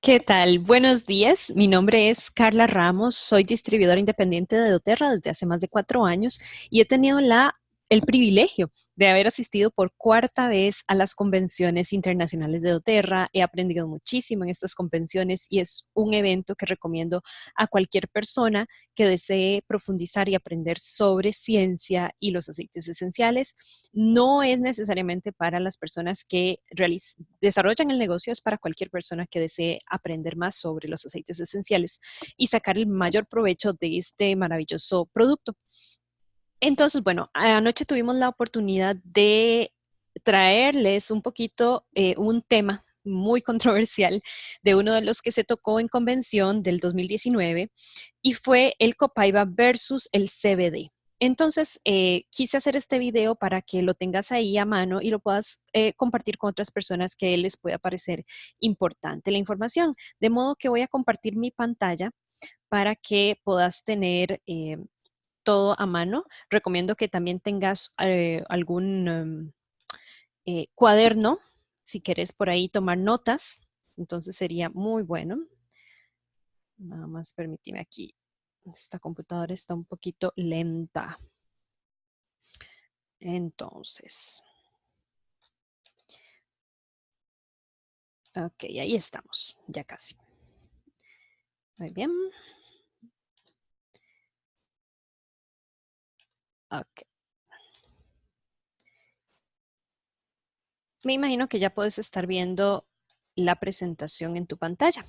¿Qué tal? Buenos días. Mi nombre es Carla Ramos. Soy distribuidora independiente de doTERRA desde hace más de 4 años y he tenido el privilegio de haber asistido por cuarta vez a las convenciones internacionales de doTERRA. He aprendido muchísimo en estas convenciones y es un evento que recomiendo a cualquier persona que desee profundizar y aprender sobre ciencia y los aceites esenciales. No es necesariamente para las personas que desarrollan el negocio, es para cualquier persona que desee aprender más sobre los aceites esenciales y sacar el mayor provecho de este maravilloso producto. Entonces, bueno, anoche tuvimos la oportunidad de traerles un poquito un tema muy controversial de uno de los que se tocó en convención del 2019 y fue el Copaiba versus el CBD. Entonces, quise hacer este video para que lo tengas ahí a mano y lo puedas compartir con otras personas que les pueda parecer importante la información. De modo que voy a compartir mi pantalla para que puedas tener todo a mano. Recomiendo que también tengas algún cuaderno, si quieres por ahí tomar notas. Entonces sería muy bueno. Nada más permíteme aquí. Esta computadora está un poquito lenta. Entonces, ok, ahí estamos, ya casi. Muy bien. Ok. Me imagino que ya puedes estar viendo la presentación en tu pantalla.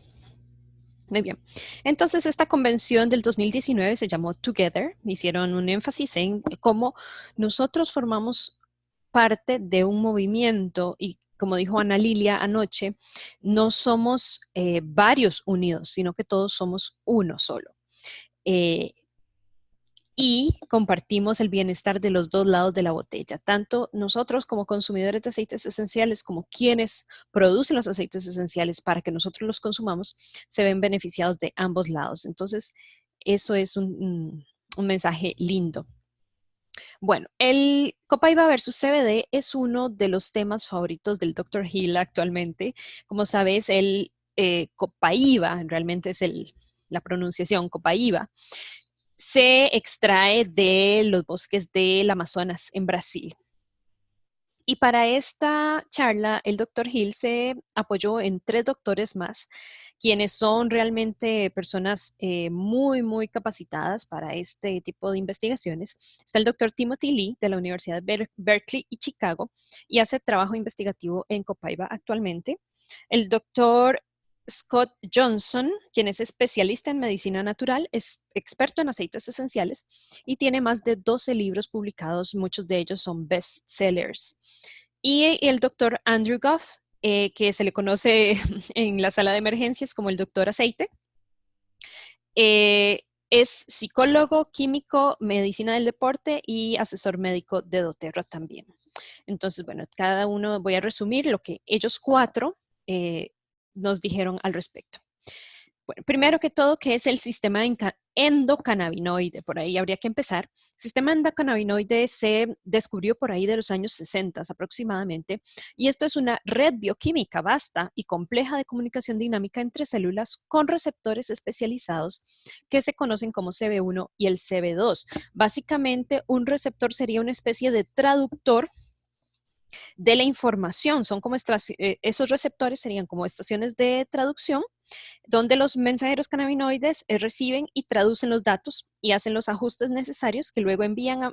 Muy bien. Entonces, esta convención del 2019 se llamó Together. Hicieron un énfasis en cómo nosotros formamos parte de un movimiento y, como dijo Ana Lilia anoche, no somos varios unidos, sino que todos somos uno solo. Eh, y compartimos el bienestar de los dos lados de la botella, tanto nosotros como consumidores de aceites esenciales como quienes producen los aceites esenciales para que nosotros los consumamos, se ven beneficiados de ambos lados. Entonces, eso es un mensaje lindo. Bueno, el Copaiba versus CBD es uno de los temas favoritos del Dr. Hill actualmente. Como sabes, el Copaiba, realmente es la pronunciación Copaiba, se extrae de los bosques del Amazonas en Brasil. Y para esta charla, el doctor Hill se apoyó en tres doctores más, quienes son realmente personas muy capacitadas para este tipo de investigaciones. Está el doctor Timothy Lee de la Universidad de Berkeley y Chicago y hace trabajo investigativo en Copaiba actualmente. El doctor Scott Johnson, quien es especialista en medicina natural, es experto en aceites esenciales y tiene más de 12 libros publicados, muchos de ellos son bestsellers. Y el doctor Andrew Goff, que se le conoce en la sala de emergencias como el doctor aceite, es psicólogo, químico, medicina del deporte y asesor médico de doTERRA también. Entonces, bueno, cada uno, voy a resumir lo que ellos cuatro nos dijeron al respecto. Bueno, primero que todo, ¿qué es el sistema endocannabinoide? Por ahí habría que empezar. El sistema endocannabinoide se descubrió por ahí de los años 60 aproximadamente, y esto es una red bioquímica vasta y compleja de comunicación dinámica entre células con receptores especializados que se conocen como CB1 y el CB2. Básicamente, un receptor sería una especie de traductor de la información. Son como esos receptores serían como estaciones de traducción donde los mensajeros cannabinoides reciben y traducen los datos y hacen los ajustes necesarios que luego envían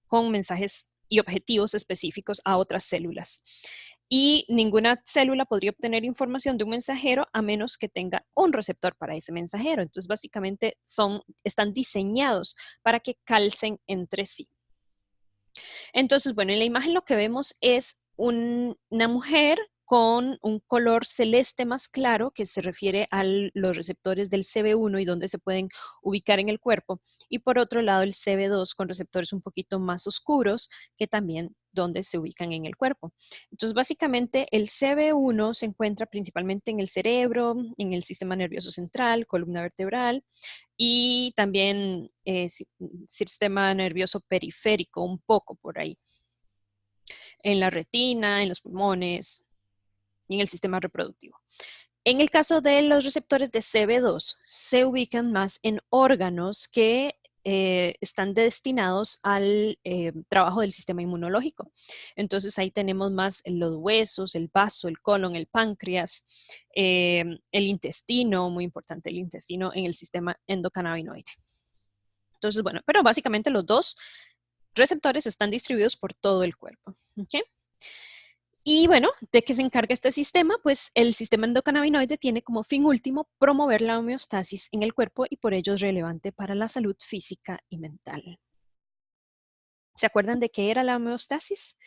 con mensajes y objetivos específicos a otras células. Y ninguna célula podría obtener información de un mensajero a menos que tenga un receptor para ese mensajero. Entonces, básicamente están diseñados para que calcen entre sí. Entonces, bueno, en la imagen lo que vemos es una mujer con un color celeste más claro que se refiere a los receptores del CB1 y donde se pueden ubicar en el cuerpo. Y por otro lado, el CB2 con receptores un poquito más oscuros que también donde se ubican en el cuerpo. Entonces, básicamente, el CB1 se encuentra principalmente en el cerebro, en el sistema nervioso central, columna vertebral, y también sistema nervioso periférico, un poco por ahí, en la retina, en los pulmones y en el sistema reproductivo. En el caso de los receptores de CB2, se ubican más en órganos que están destinados al trabajo del sistema inmunológico. Entonces ahí tenemos más los huesos, el vaso, el colon, el páncreas, el intestino, muy importante el intestino en el sistema endocannabinoide. Entonces, bueno, pero básicamente los dos receptores están distribuidos por todo el cuerpo. ¿Okay? Y bueno, ¿de qué se encarga este sistema? Pues el sistema endocannabinoide tiene como fin último promover la homeostasis en el cuerpo y por ello es relevante para la salud física y mental. ¿Se acuerdan de qué era la homeostasis?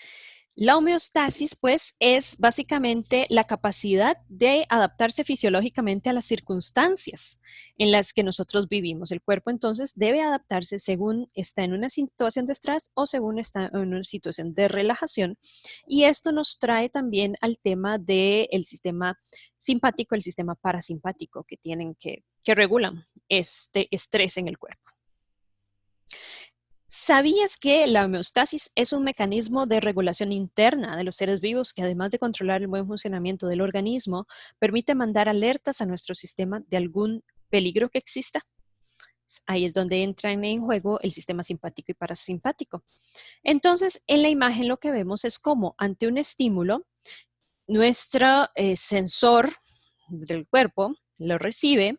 La homeostasis, pues, es básicamente la capacidad de adaptarse fisiológicamente a las circunstancias en las que nosotros vivimos. El cuerpo, entonces, debe adaptarse según está en una situación de estrés o según está en una situación de relajación. Y esto nos trae también al tema del sistema simpático, el sistema parasimpático, que regulan este estrés en el cuerpo. ¿Sabías que la homeostasis es un mecanismo de regulación interna de los seres vivos que además de controlar el buen funcionamiento del organismo, permite mandar alertas a nuestro sistema de algún peligro que exista? Ahí es donde entran en juego el sistema simpático y parasimpático. Entonces, en la imagen lo que vemos es cómo ante un estímulo, nuestro sensor del cuerpo lo recibe,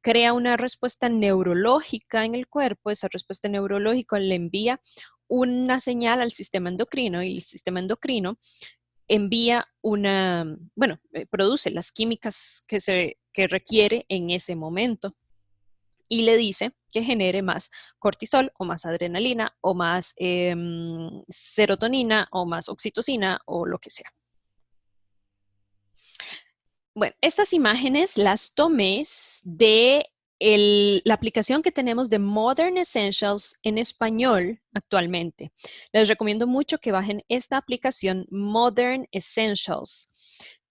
crea una respuesta neurológica en el cuerpo, esa respuesta neurológica le envía una señal al sistema endocrino y el sistema endocrino envía produce las químicas que requiere en ese momento y le dice que genere más cortisol o más adrenalina o más serotonina o más oxitocina o lo que sea. Bueno, estas imágenes las tomé de la aplicación que tenemos de Modern Essentials en español actualmente. Les recomiendo mucho que bajen esta aplicación Modern Essentials.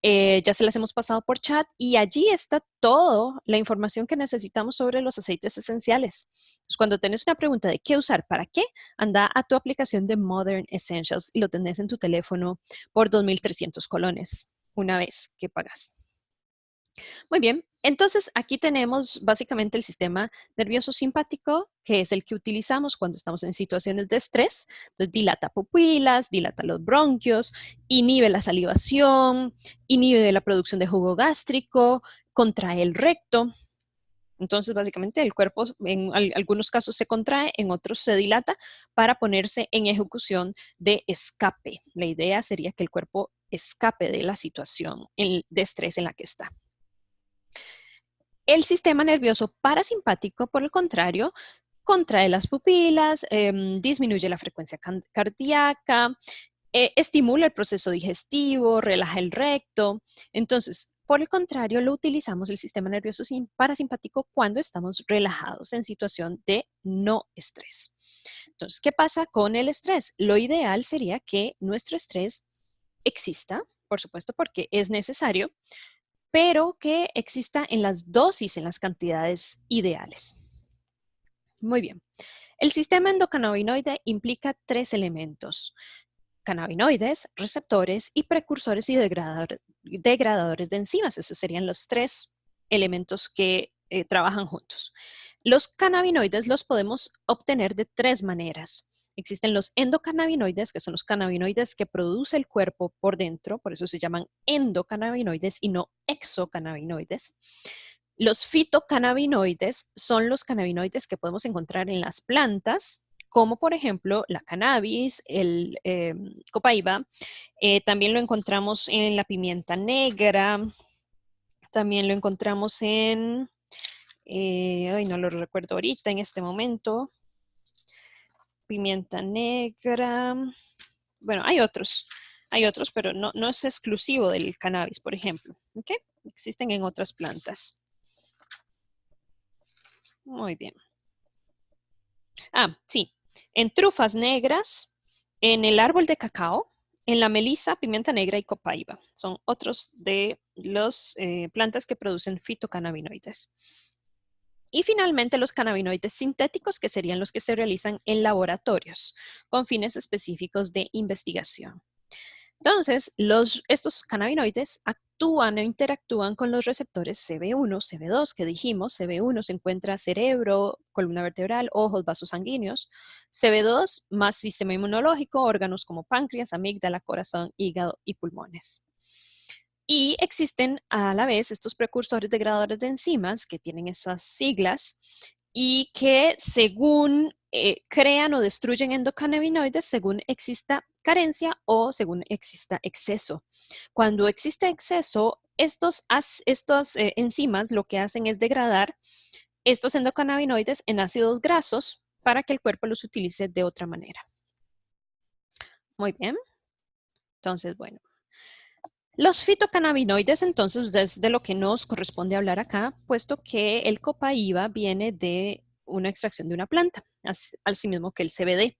Ya se las hemos pasado por chat y allí está toda la información que necesitamos sobre los aceites esenciales. Entonces, cuando tenés una pregunta de qué usar, para qué, anda a tu aplicación de Modern Essentials y lo tenés en tu teléfono por 2.300 colones una vez que pagas. Muy bien, entonces aquí tenemos básicamente el sistema nervioso simpático, que es el que utilizamos cuando estamos en situaciones de estrés. Entonces dilata pupilas, dilata los bronquios, inhibe la salivación, inhibe la producción de jugo gástrico, contrae el recto. Entonces, básicamente, el cuerpo en algunos casos se contrae, en otros se dilata para ponerse en ejecución de escape. La idea sería que el cuerpo escape de la situación de estrés en la que está. El sistema nervioso parasimpático, por el contrario, contrae las pupilas, disminuye la frecuencia cardíaca, estimula el proceso digestivo, relaja el recto. Entonces, por el contrario, lo utilizamos el sistema nervioso parasimpático cuando estamos relajados en situación de no estrés. Entonces, ¿qué pasa con el estrés? Lo ideal sería que nuestro estrés exista, por supuesto, porque es necesario, pero que exista en las dosis, en las cantidades ideales. Muy bien. El sistema endocannabinoide implica 3 elementos: cannabinoides, receptores y precursores y degradadores de enzimas. Esos serían los 3 elementos que trabajan juntos. Los cannabinoides los podemos obtener de 3 maneras. Existen los endocannabinoides, que son los cannabinoides que produce el cuerpo por dentro, por eso se llaman endocannabinoides y no exocannabinoides. Los fitocannabinoides son los cannabinoides que podemos encontrar en las plantas, como por ejemplo la cannabis, el copaiba. También lo encontramos en la pimienta negra, también lo encontramos en, no lo recuerdo ahorita en este momento, pimienta negra. Bueno, hay otros, pero no es exclusivo del cannabis, por ejemplo. ¿Okay? Existen en otras plantas. Muy bien. Ah, sí. En trufas negras, en el árbol de cacao, en la melisa, pimienta negra y copaiba. Son otros de las plantas que producen fitocannabinoides. Y finalmente los cannabinoides sintéticos, que serían los que se realizan en laboratorios con fines específicos de investigación. Entonces, estos cannabinoides actúan o interactúan con los receptores CB1, CB2, que dijimos, CB1 se encuentra cerebro, columna vertebral, ojos, vasos sanguíneos. CB2 más sistema inmunológico, órganos como páncreas, amígdala, corazón, hígado y pulmones. Y existen a la vez estos precursores degradadores de enzimas que tienen esas siglas y que según crean o destruyen endocannabinoides según exista carencia o según exista exceso. Cuando existe exceso, estos enzimas lo que hacen es degradar estos endocannabinoides en ácidos grasos para que el cuerpo los utilice de otra manera. Muy bien. Entonces, bueno. Los fitocannabinoides, entonces, es de lo que nos corresponde hablar acá, puesto que el copaiba viene de una extracción de una planta, así mismo que el CBD.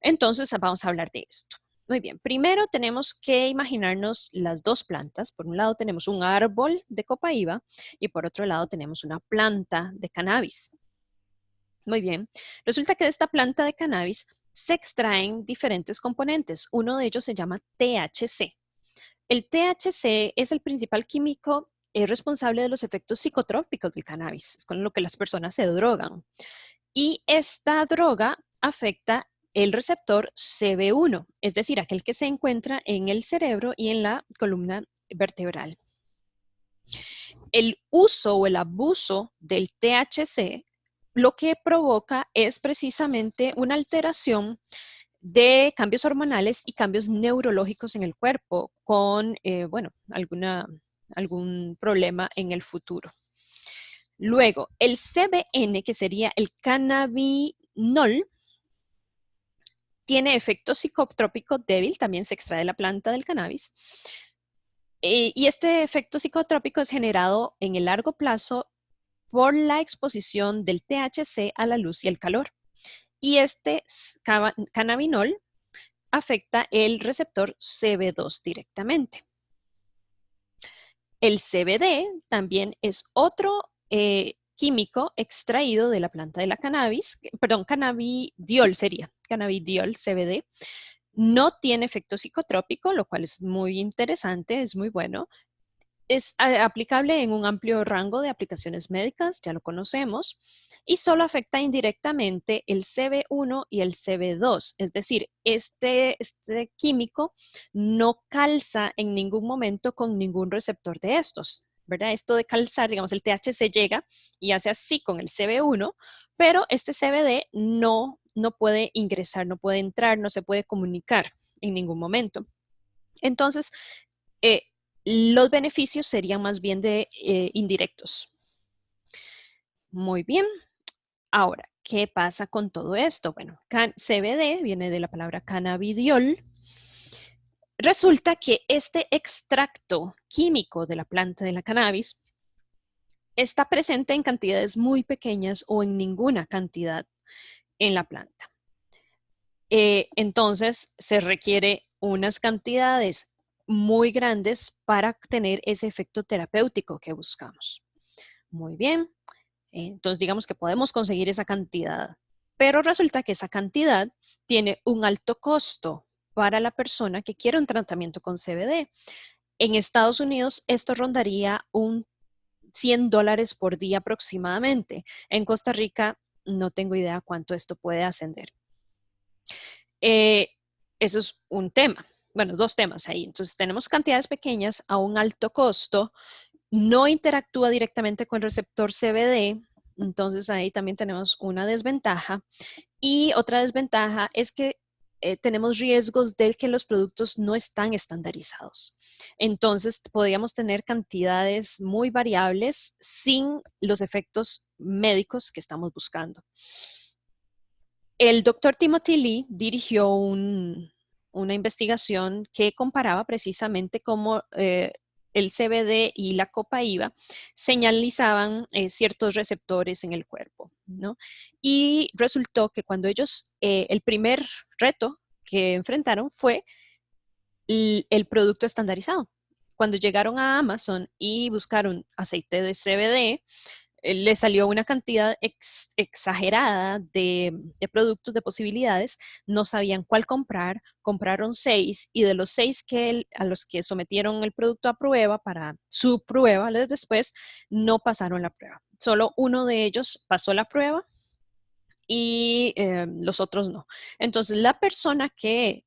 Entonces, vamos a hablar de esto. Muy bien, primero tenemos que imaginarnos las dos plantas. Por un lado tenemos un árbol de copaiba y por otro lado tenemos una planta de cannabis. Muy bien, resulta que de esta planta de cannabis se extraen diferentes componentes. Uno de ellos se llama THC. El THC es el principal químico responsable de los efectos psicotrópicos del cannabis, es con lo que las personas se drogan. Y esta droga afecta el receptor CB1, es decir, aquel que se encuentra en el cerebro y en la columna vertebral. El uso o el abuso del THC lo que provoca es precisamente una alteración de cambios hormonales y cambios neurológicos en el cuerpo con, bueno, algún problema en el futuro. Luego, el CBN, que sería el cannabinol, tiene efecto psicotrópico débil, también se extrae de la planta del cannabis. Y este efecto psicotrópico es generado en el largo plazo por la exposición del THC a la luz y el calor. Y este cannabinol afecta el receptor CB2 directamente. El CBD también es otro químico extraído de la planta de la cannabis, perdón, cannabidiol sería, cannabidiol, CBD. No tiene efecto psicotrópico, lo cual es muy interesante, es muy bueno. Es aplicable en un amplio rango de aplicaciones médicas, ya lo conocemos, y solo afecta indirectamente el CB1 y el CB2, es decir, este químico no calza en ningún momento con ningún receptor de estos, ¿verdad? Esto de calzar, digamos, el THC llega y hace así con el CB1, pero este CBD no puede ingresar, no puede entrar, no se puede comunicar en ningún momento. Entonces, eh, los beneficios serían más bien de indirectos. Muy bien. Ahora, ¿qué pasa con todo esto? Bueno, CBD viene de la palabra cannabidiol. Resulta que este extracto químico de la planta de la cannabis está presente en cantidades muy pequeñas o en ninguna cantidad en la planta. Entonces, se requiere unas cantidades muy grandes para tener ese efecto terapéutico que buscamos. Muy bien. Entonces, digamos que podemos conseguir esa cantidad, pero resulta que esa cantidad tiene un alto costo para la persona que quiere un tratamiento con CBD. En Estados Unidos, esto rondaría un $100 por día aproximadamente. En Costa Rica, no tengo idea cuánto esto puede ascender. Eso es un tema. Bueno, dos temas ahí. Entonces, tenemos cantidades pequeñas a un alto costo, no interactúa directamente con el receptor CBD, entonces ahí también tenemos una desventaja. Y otra desventaja es que tenemos riesgos de que los productos no están estandarizados. Entonces, podríamos tener cantidades muy variables sin los efectos médicos que estamos buscando. El doctor Timothy Lee dirigió una investigación que comparaba precisamente cómo el CBD y la copaiba señalizaban ciertos receptores en el cuerpo, ¿no? Y resultó que cuando ellos, el primer reto que enfrentaron fue el producto estandarizado. Cuando llegaron a Amazon y buscaron aceite de CBD, le salió una cantidad exagerada de productos, de posibilidades, no sabían cuál comprar, compraron 6 y de los 6 a los que sometieron el producto a prueba para su prueba después, no pasaron la prueba. Solo uno de ellos pasó la prueba y los otros no. Entonces, la persona que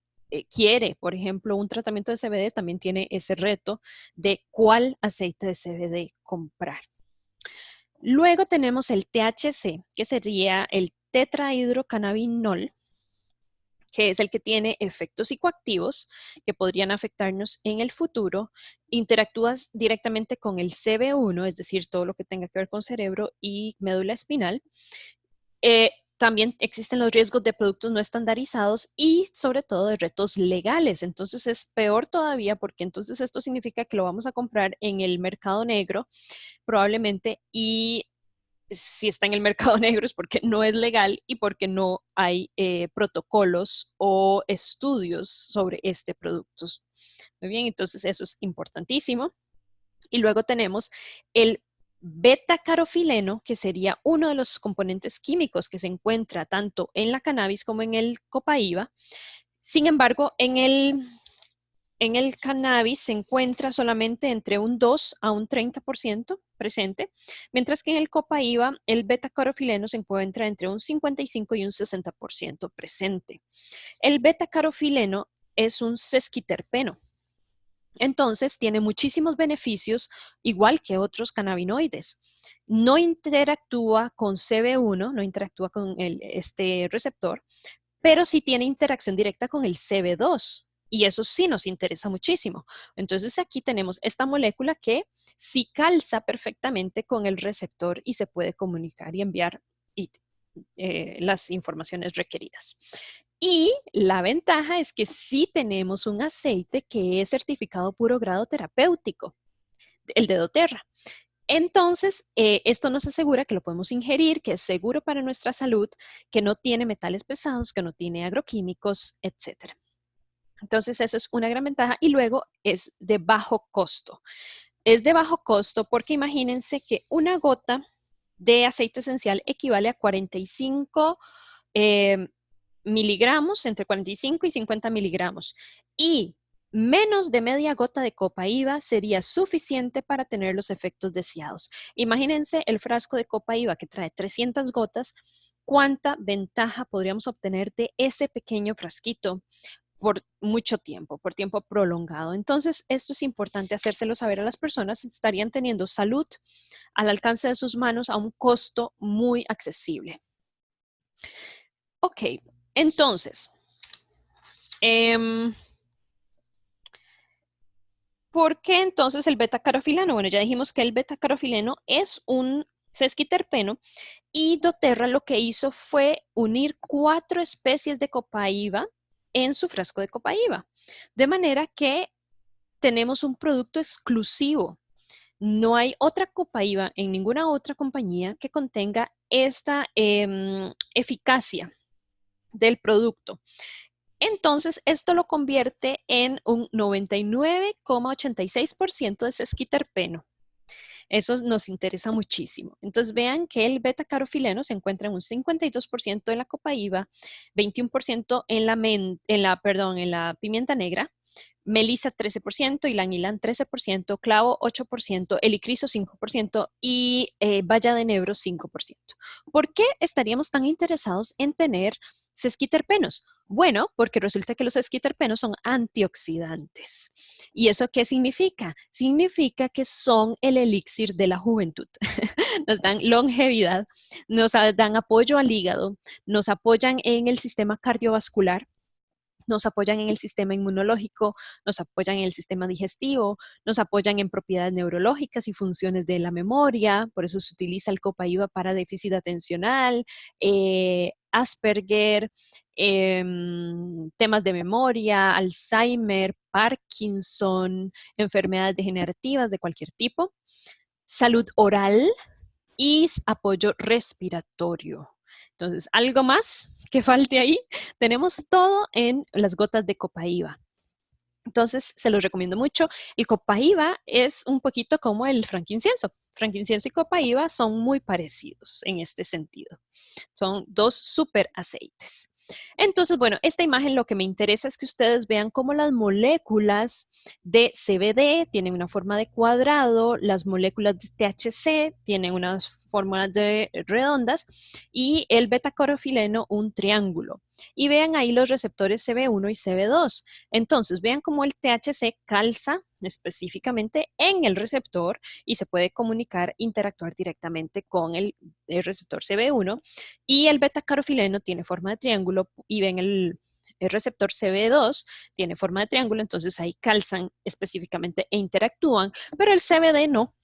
quiere, por ejemplo, un tratamiento de CBD también tiene ese reto de cuál aceite de CBD comprar. Luego tenemos el THC, que sería el tetrahidrocannabinol, que es el que tiene efectos psicoactivos que podrían afectarnos en el futuro. Interactúas directamente con el CB1, es decir, todo lo que tenga que ver con cerebro y médula espinal. También existen los riesgos de productos no estandarizados y sobre todo de retos legales. Entonces es peor todavía porque entonces esto significa que lo vamos a comprar en el mercado negro probablemente, y si está en el mercado negro es porque no es legal y porque no hay protocolos o estudios sobre este producto. Muy bien, entonces eso es importantísimo. Y luego tenemos el beta-carofileno, que sería uno de los componentes químicos que se encuentra tanto en la cannabis como en el copaíba. Sin embargo, en el cannabis se encuentra solamente entre un 2 a un 30% presente, mientras que en el copaíba el beta-carofileno se encuentra entre un 55 y un 60% presente. El beta-carofileno es un sesquiterpeno. Entonces, tiene muchísimos beneficios, igual que otros cannabinoides. No interactúa con CB1, no interactúa con este receptor, pero sí tiene interacción directa con el CB2. Y eso sí nos interesa muchísimo. Entonces aquí tenemos esta molécula que sí calza perfectamente con el receptor y se puede comunicar y enviar las informaciones requeridas. Y la ventaja es que sí tenemos un aceite que es certificado puro grado terapéutico, el de doTERRA. Entonces, esto nos asegura que lo podemos ingerir, que es seguro para nuestra salud, que no tiene metales pesados, que no tiene agroquímicos, etc. Entonces, eso es una gran ventaja. Y luego es de bajo costo. Es de bajo costo porque imagínense que una gota de aceite esencial equivale a 45 miligramos, entre 45 y 50 miligramos. Y menos de media gota de copaíba sería suficiente para tener los efectos deseados. Imagínense el frasco de copaíba que trae 300 gotas, cuánta ventaja podríamos obtener de ese pequeño frasquito por mucho tiempo, por tiempo prolongado. Entonces, esto es importante hacérselo saber a las personas. Estarían teniendo salud al alcance de sus manos a un costo muy accesible. Ok, entonces, ¿por qué entonces el beta-carofileno? Bueno, ya dijimos que el beta-carofileno es un sesquiterpeno y doTERRA lo que hizo fue unir 4 especies de copaíba en su frasco de copaíba, de manera que tenemos un producto exclusivo. No hay otra copaíba en ninguna otra compañía que contenga esta eficacia del producto. Entonces, esto lo convierte en un 99,86% de sesquiterpeno. Eso nos interesa muchísimo. Entonces, vean que el beta-carofileno se encuentra en un 52% en la copaíba, 21% en la pimienta negra, melisa 13%, ylang-ylang 13%, clavo 8%, helicriso 5% y baya de enebro 5%. ¿Por qué estaríamos tan interesados en tener sesquiterpenos? Bueno, porque resulta que los sesquiterpenos son antioxidantes. ¿Y eso qué significa? Significa que son el elixir de la juventud. Nos dan longevidad, nos dan apoyo al hígado, nos apoyan en el sistema cardiovascular, nos apoyan en el sistema inmunológico, nos apoyan en el sistema digestivo, nos apoyan en propiedades neurológicas y funciones de la memoria, por eso se utiliza el copaíba para déficit atencional, Asperger, temas de memoria, Alzheimer, Parkinson, enfermedades degenerativas de cualquier tipo, salud oral y apoyo respiratorio. Entonces, ¿algo más que falte ahí? Tenemos todo en las gotas de copaíba. Entonces, se los recomiendo mucho. El copaíba es un poquito como el frankincenso. frankincenso y copaíba son muy parecidos en este sentido. Son dos super aceites. Entonces, bueno, esta imagen lo que me interesa es que ustedes vean cómo las moléculas de CBD tienen una forma de cuadrado, las moléculas de THC tienen unas formas de redondas y el betacorofileno un triángulo. Y vean ahí los receptores CB1 y CB2. Entonces, vean cómo el THC calza específicamente en el receptor y se puede comunicar, interactuar directamente con el receptor CB1 y el betacarofileno tiene forma de triángulo y ven el receptor CB2 tiene forma de triángulo, entonces ahí calzan específicamente e interactúan, pero el CBD no.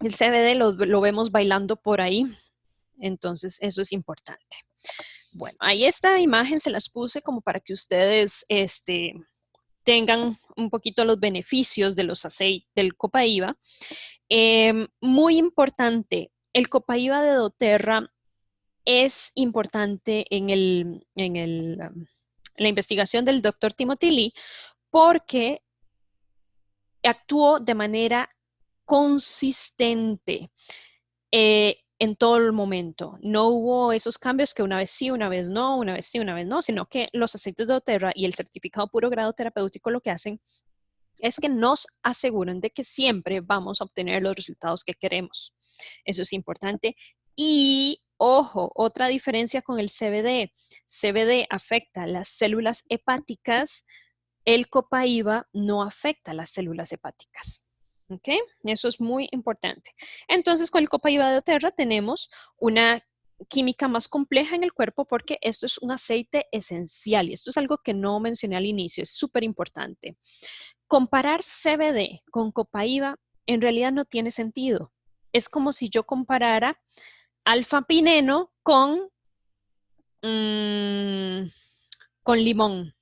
El CBD lo vemos bailando por ahí, entonces eso es importante. Bueno, ahí esta imagen se las puse como para que ustedes tengan un poquito los beneficios de los aceites del copaíba. Muy importante, el copaíba de doTERRA es importante la investigación del doctor Timothy Lee porque actuó de manera consistente en todo el momento. No hubo esos cambios que una vez sí, una vez no, una vez sí, una vez no, sino que los aceites de doTERRA y el certificado puro grado terapéutico lo que hacen es que nos aseguran de que siempre vamos a obtener los resultados que queremos. Eso es importante. Y, ojo, otra diferencia con el CBD. CBD afecta las células hepáticas, el copaíba no afecta las células hepáticas. ¿Ok? Eso es muy importante. Entonces, con el copaíba de doTERRA tenemos una química más compleja en el cuerpo porque esto es un aceite esencial y esto es algo que no mencioné al inicio, es súper importante. Comparar CBD con copaíba en realidad no tiene sentido. Es como si yo comparara alfa-pineno con limón,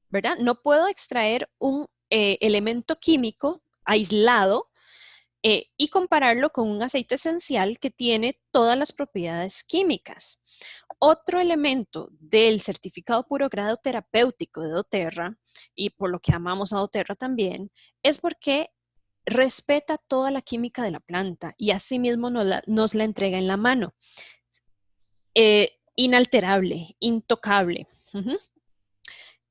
¿verdad? No puedo extraer un elemento químico aislado y compararlo con un aceite esencial que tiene todas las propiedades químicas. Otro elemento del certificado puro grado terapéutico de doTERRA, y por lo que amamos a doTERRA también, es porque respeta toda la química de la planta y asimismo nos la entrega en la mano. Inalterable, intocable.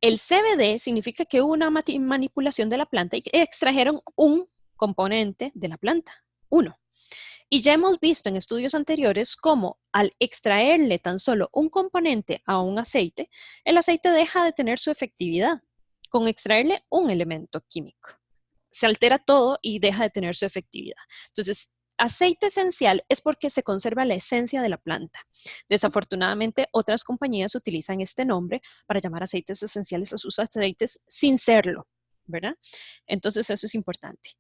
El CBD significa que hubo una manipulación de la planta y que extrajeron un componente de la planta, uno. Y ya hemos visto en estudios anteriores cómo al extraerle tan solo un componente a un aceite, el aceite deja de tener su efectividad con extraerle un elemento químico. Se altera todo y deja de tener su efectividad. Entonces, aceite esencial es porque se conserva la esencia de la planta. Desafortunadamente, otras compañías utilizan este nombre para llamar aceites esenciales a sus aceites sin serlo, ¿verdad? Entonces, eso es importante.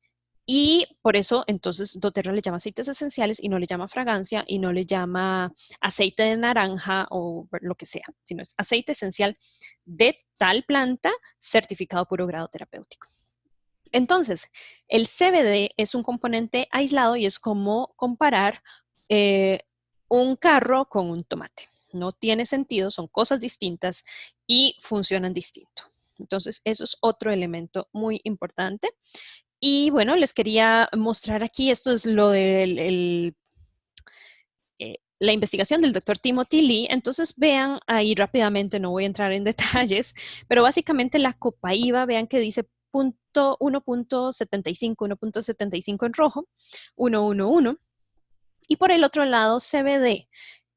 Y por eso, entonces, doTERRA le llama aceites esenciales y no le llama fragancia y no le llama aceite de naranja o lo que sea, sino es aceite esencial de tal planta certificado puro grado terapéutico. Entonces, el CBD es un componente aislado y es como comparar un carro con un tomate. No tiene sentido, son cosas distintas y funcionan distinto. Entonces, eso es otro elemento muy importante. Y bueno, les quería mostrar aquí, esto es lo de la investigación del doctor Timothy Lee. Entonces vean ahí rápidamente, no voy a entrar en detalles, pero básicamente la copaíba, vean que dice 1.75, 1.75 en rojo, 111. Y por el otro lado, CBD.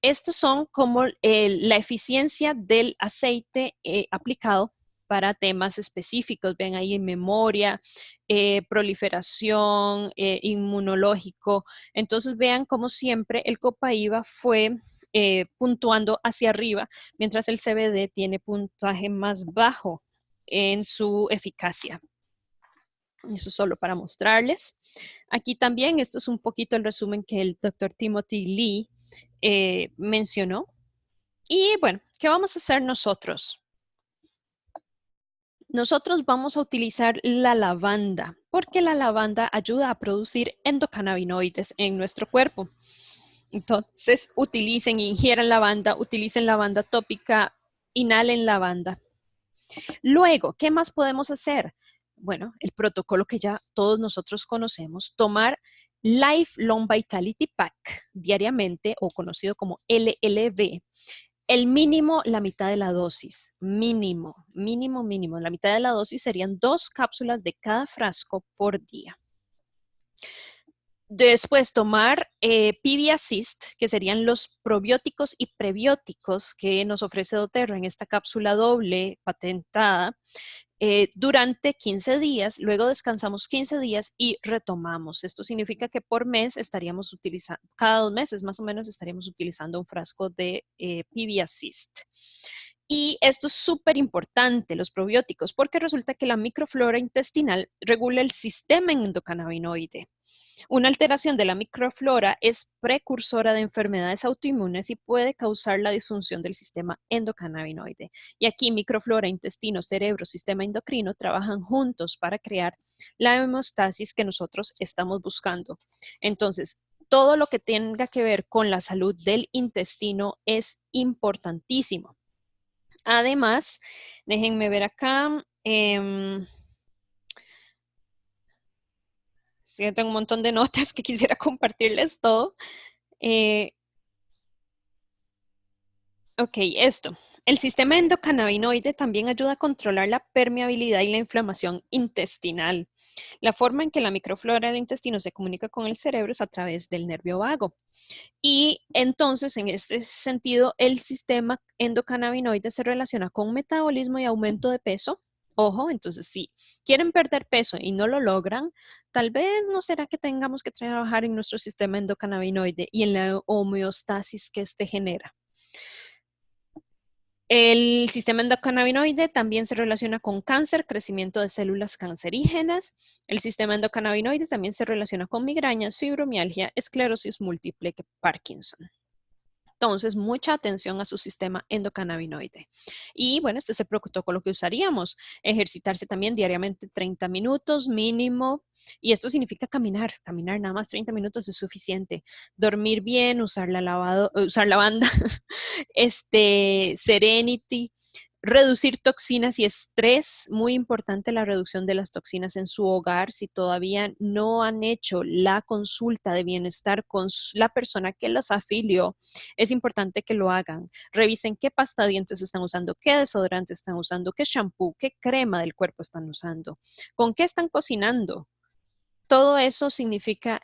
Estos son como la eficiencia del aceite aplicado para temas específicos. Ven ahí en memoria, proliferación, inmunológico. Entonces vean como siempre el copaíba fue puntuando hacia arriba, mientras el CBD tiene puntaje más bajo en su eficacia. Eso solo para mostrarles. Aquí también, esto es un poquito el resumen que el doctor Timothy Lee mencionó. Y bueno, ¿qué vamos a hacer nosotros? Nosotros vamos a utilizar la lavanda, porque la lavanda ayuda a producir endocannabinoides en nuestro cuerpo. Entonces, ingieran lavanda, utilicen lavanda tópica, inhalen lavanda. Luego, ¿qué más podemos hacer? Bueno, el protocolo que ya todos nosotros conocemos, tomar Lifelong Vitality Pack diariamente, o conocido como LLV, el mínimo, la mitad de la dosis, mínimo, mínimo, mínimo. La mitad de la dosis serían 2 cápsulas de cada frasco por día. Después tomar PB Assist, que serían los probióticos y prebióticos que nos ofrece doTERRA en esta cápsula doble patentada, durante 15 días, luego descansamos 15 días y retomamos. Esto significa que por mes estaríamos utilizando, cada 2 meses más o menos estaríamos utilizando un frasco de PB Assist. Y esto es súper importante, los probióticos, porque resulta que la microflora intestinal regula el sistema endocannabinoide. Una alteración de la microflora es precursora de enfermedades autoinmunes y puede causar la disfunción del sistema endocannabinoide. Y aquí microflora, intestino, cerebro, sistema endocrino trabajan juntos para crear la homeostasis que nosotros estamos buscando. Entonces, todo lo que tenga que ver con la salud del intestino es importantísimo. Además, déjenme ver acá. Sí, tengo un montón de notas que quisiera compartirles todo. Eh, ok, esto. El sistema endocannabinoide también ayuda a controlar la permeabilidad y la inflamación intestinal. La forma en que la microflora del intestino se comunica con el cerebro es a través del nervio vago. Y entonces, en este sentido, el sistema endocannabinoide se relaciona con metabolismo y aumento de peso. Ojo, entonces si quieren perder peso y no lo logran, tal vez no será que tengamos que trabajar en nuestro sistema endocannabinoide y en la homeostasis que este genera. El sistema endocannabinoide también se relaciona con cáncer, crecimiento de células cancerígenas. El sistema endocannabinoide también se relaciona con migrañas, fibromialgia, esclerosis múltiple, Parkinson. Entonces, mucha atención a su sistema endocannabinoide. Y bueno, este es el protocolo que usaríamos. Ejercitarse también diariamente 30 minutos mínimo. Y esto significa caminar. Caminar nada más 30 minutos es suficiente. Dormir bien, usar la banda, Serenity. Reducir toxinas y estrés, muy importante la reducción de las toxinas en su hogar. Si todavía no han hecho la consulta de bienestar con la persona que los afilió, es importante que lo hagan. Revisen qué pasta de dientes están usando, qué desodorante están usando, qué shampoo, qué crema del cuerpo están usando, con qué están cocinando. Todo eso significa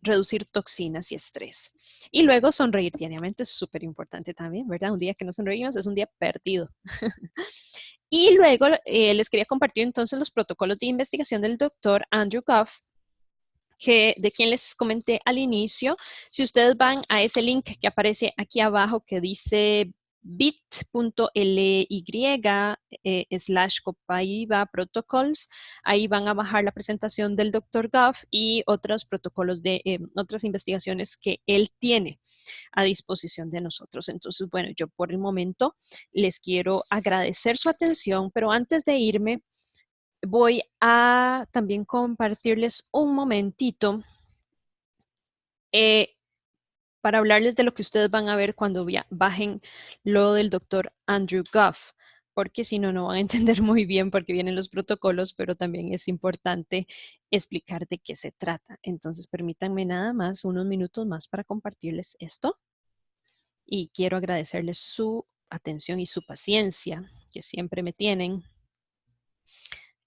reducir toxinas y estrés. Y luego sonreír diariamente es súper importante también, ¿verdad? Un día que no sonreímos es un día perdido. Y luego les quería compartir entonces los protocolos de investigación del doctor Andrew Goff, de quien les comenté al inicio. Si ustedes van a ese link que aparece aquí abajo que dice bit.ly /copaiba protocols, ahí van a bajar la presentación del Dr. Goff y otros protocolos de otras investigaciones que él tiene a disposición de nosotros. Entonces, bueno, yo por el momento les quiero agradecer su atención, pero antes de irme, voy a también compartirles un momentito eh, para hablarles de lo que ustedes van a ver cuando bajen lo del doctor Andrew Goff, porque si no, no van a entender muy bien porque vienen los protocolos, pero también es importante explicar de qué se trata. Entonces, permítanme nada más unos minutos más para compartirles esto y quiero agradecerles su atención y su paciencia que siempre me tienen.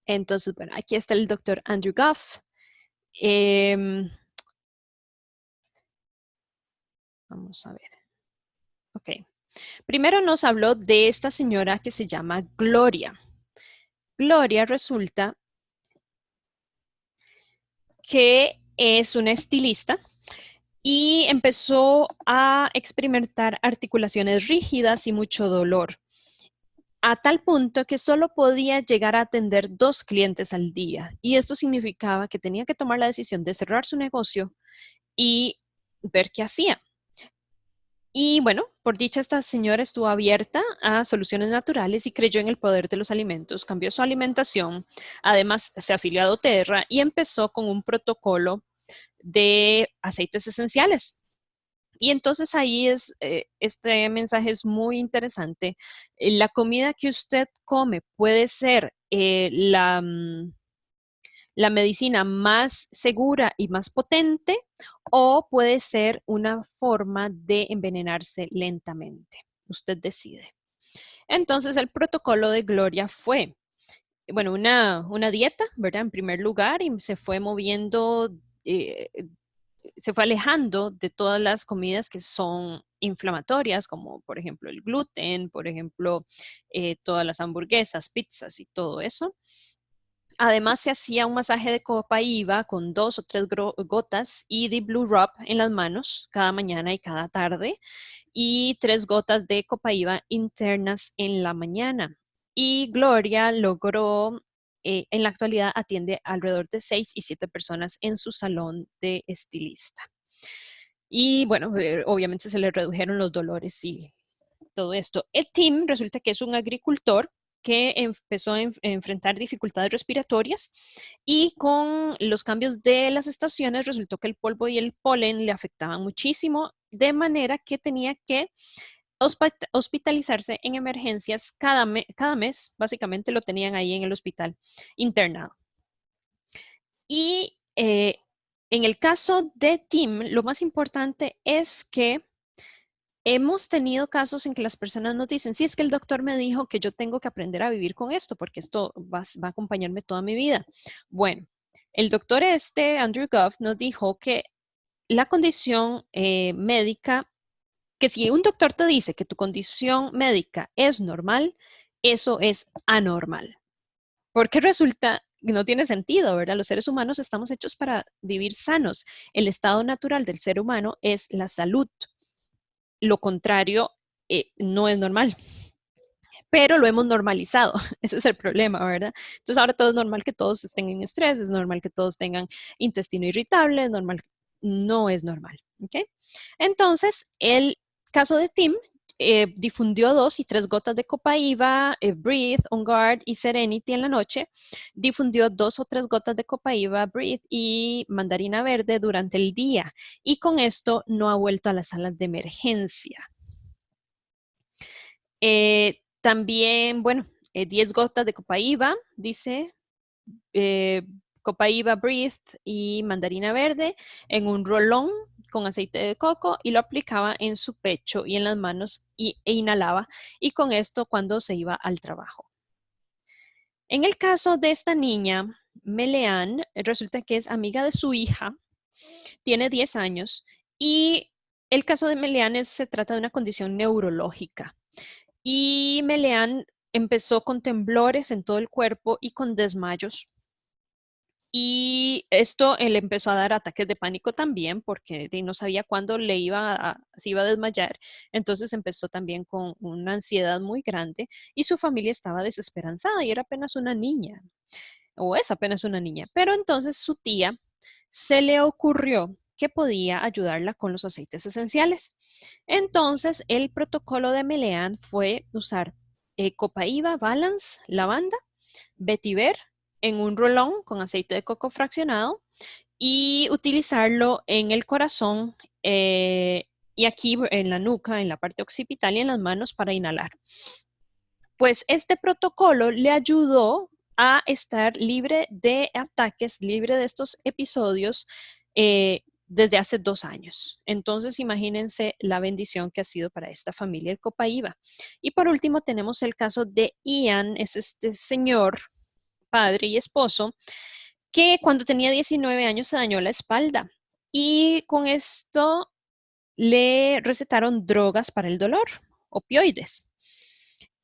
Entonces, bueno, aquí está el doctor Andrew Goff. Vamos a ver. Ok. Primero nos habló de esta señora que se llama Gloria. Gloria resulta que es una estilista y empezó a experimentar articulaciones rígidas y mucho dolor, a tal punto que solo podía llegar a atender 2 clientes al día. Y esto significaba que tenía que tomar la decisión de cerrar su negocio y ver qué hacía. Y bueno, por dicha, esta señora estuvo abierta a soluciones naturales y creyó en el poder de los alimentos, cambió su alimentación, además se afilió a doTERRA y empezó con un protocolo de aceites esenciales. Y entonces ahí este mensaje es muy interesante. La comida que usted come puede ser la medicina más segura y más potente, o puede ser una forma de envenenarse lentamente. Usted decide. Entonces, el protocolo de Gloria fue, bueno, una dieta, ¿verdad? En primer lugar, y se fue moviendo, se fue alejando de todas las comidas que son inflamatorias, como por ejemplo el gluten, por ejemplo, todas las hamburguesas, pizzas y todo eso. Además, se hacía un masaje de copaíba con 2 o 3 gotas y de Blue Rub en las manos cada mañana y cada tarde, y 3 gotas de copaíba internas en la mañana. Y Gloria logró, en la actualidad atiende alrededor de 6 y 7 personas en su salón de estilista. Y bueno, obviamente se le redujeron los dolores y todo esto. El Tim resulta que es un agricultor que empezó a enfrentar dificultades respiratorias, y con los cambios de las estaciones resultó que el polvo y el polen le afectaban muchísimo, de manera que tenía que hospitalizarse en emergencias cada mes, básicamente lo tenían ahí en el hospital internado. Y en el caso de Tim, lo más importante es que hemos tenido casos en que las personas nos dicen, sí, es que el doctor me dijo que yo tengo que aprender a vivir con esto, porque esto va a acompañarme toda mi vida. Bueno, el doctor Andrew Goff, nos dijo que la condición médica, que si un doctor te dice que tu condición médica es normal, eso es anormal. Porque resulta que no tiene sentido, ¿verdad? Los seres humanos estamos hechos para vivir sanos. El estado natural del ser humano es la salud. Lo contrario no es normal, pero lo hemos normalizado. Ese es el problema, ¿verdad? Entonces ahora todo es normal que todos estén en estrés, es normal que todos tengan intestino irritable, es normal, no es normal, ¿ok? Entonces, el caso de Tim difundió 2 y 3 gotas de copaíba, Breathe, On Guard y Serenity en la noche. Difundió 2 o 3 gotas de copaíba, Breathe y mandarina verde durante el día. Y con esto no ha vuelto a las salas de emergencia. También, bueno, 10 gotas de copaíba, dice, eh, copaíba Breathe y mandarina verde en un rolón con aceite de coco, y lo aplicaba en su pecho y en las manos e inhalaba, y con esto cuando se iba al trabajo. En el caso de esta niña, Meleán, resulta que es amiga de su hija, tiene 10 años, y el caso de Meleán se trata de una condición neurológica. Y Meleán empezó con temblores en todo el cuerpo y con desmayos. Y esto le empezó a dar ataques de pánico también, porque no sabía cuándo se iba a desmayar. Entonces empezó también con una ansiedad muy grande, y su familia estaba desesperanzada, y era apenas una niña, o es apenas una niña. Pero entonces su tía se le ocurrió que podía ayudarla con los aceites esenciales. Entonces, el protocolo de Meleán fue usar copaíba, balance, lavanda, vetiver en un rolón con aceite de coco fraccionado, y utilizarlo en el corazón, y aquí en la nuca, en la parte occipital y en las manos para inhalar. Pues este protocolo le ayudó a estar libre de ataques, libre de estos episodios, desde hace 2 años. Entonces, imagínense la bendición que ha sido para esta familia el copaíba. Y por último, tenemos el caso de Ian, es este señor, padre y esposo, que cuando tenía 19 años se dañó la espalda, y con esto le recetaron drogas para el dolor, opioides.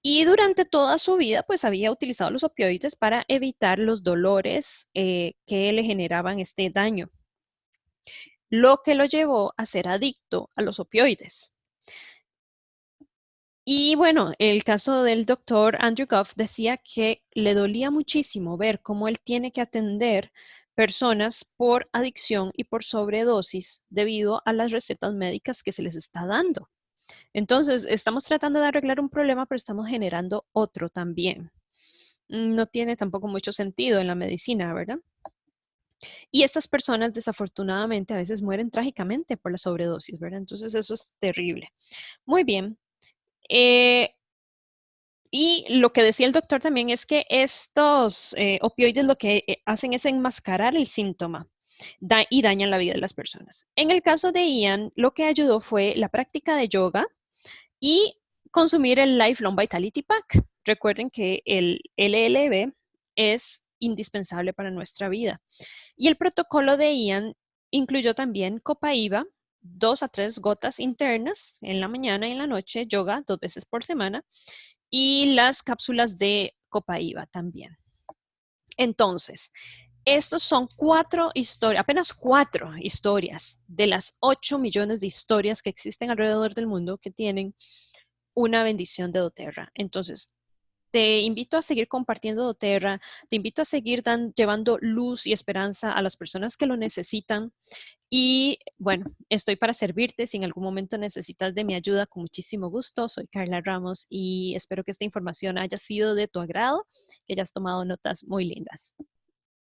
Y durante toda su vida, pues había utilizado los opioides para evitar los dolores que le generaban este daño, lo que lo llevó a ser adicto a los opioides. Y bueno, el caso del doctor Andrew Goff decía que le dolía muchísimo ver cómo él tiene que atender personas por adicción y por sobredosis debido a las recetas médicas que se les está dando. Entonces, estamos tratando de arreglar un problema, pero estamos generando otro también. No tiene tampoco mucho sentido en la medicina, ¿verdad? Y estas personas desafortunadamente a veces mueren trágicamente por la sobredosis, ¿verdad? Entonces, eso es terrible. Muy bien. Eh, Y lo que decía el doctor también es que estos opioides lo que hacen es enmascarar el síntoma y dañan la vida de las personas. En el caso de Ian, lo que ayudó fue la práctica de yoga y consumir el Lifelong Vitality Pack. Recuerden que el LLB es indispensable para nuestra vida. Y el protocolo de Ian incluyó también Copaiba, 2 a 3 gotas internas en la mañana y en la noche, yoga 2 veces por semana, y las cápsulas de Copaiba también. Entonces, estos son 4 historias, apenas 4 historias de las 8 millones de historias que existen alrededor del mundo que tienen una bendición de doTERRA. Entonces, te invito a seguir compartiendo doTERRA, te invito a seguir llevando luz y esperanza a las personas que lo necesitan. Y bueno, estoy para servirte. Si en algún momento necesitas de mi ayuda, con muchísimo gusto. Soy Carla Ramos y espero que esta información haya sido de tu agrado, que hayas tomado notas muy lindas.